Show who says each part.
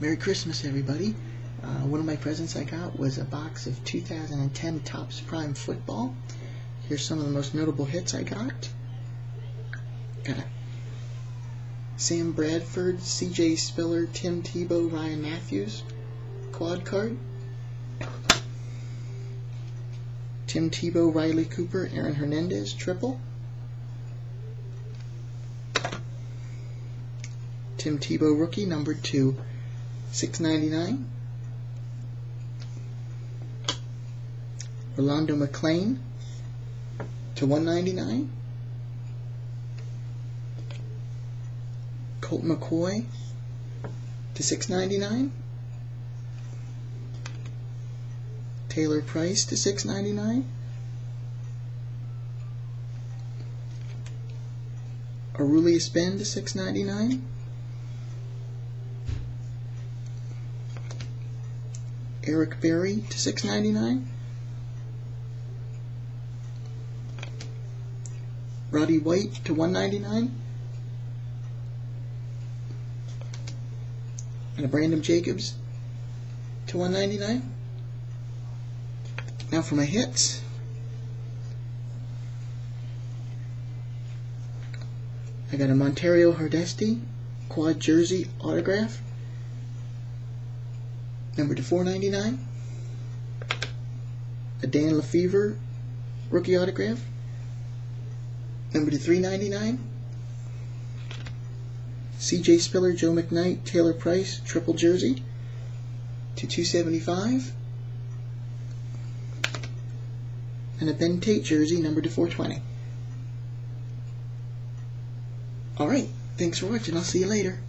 Speaker 1: Merry Christmas, everybody. One of my presents I got was a box of 2010 Topps Prime Football. Here's some of the most notable hits I got. Got a Sam Bradford, C.J. Spiller, Tim Tebow, Ryan Matthews quad card. Tim Tebow, Riley Cooper, Aaron Hernandez triple. Tim Tebow rookie numbered to 699. Rolando McClain to 199. Colt McCoy to 699. Taylor Price to 699. Aurelius Ben to 699. Eric Berry to 699. Roddy White to 199. And a Brandon Jacobs to 199. Now for my hits. I got a Montario Hardesty quad jersey autograph number to 499. A Dan Lefevre rookie autograph number to 399. C.J. Spiller, Joe McKnight, Taylor Price triple jersey to 275. And a Ben Tate jersey number to 420. Alright, thanks for watching. I'll see you later.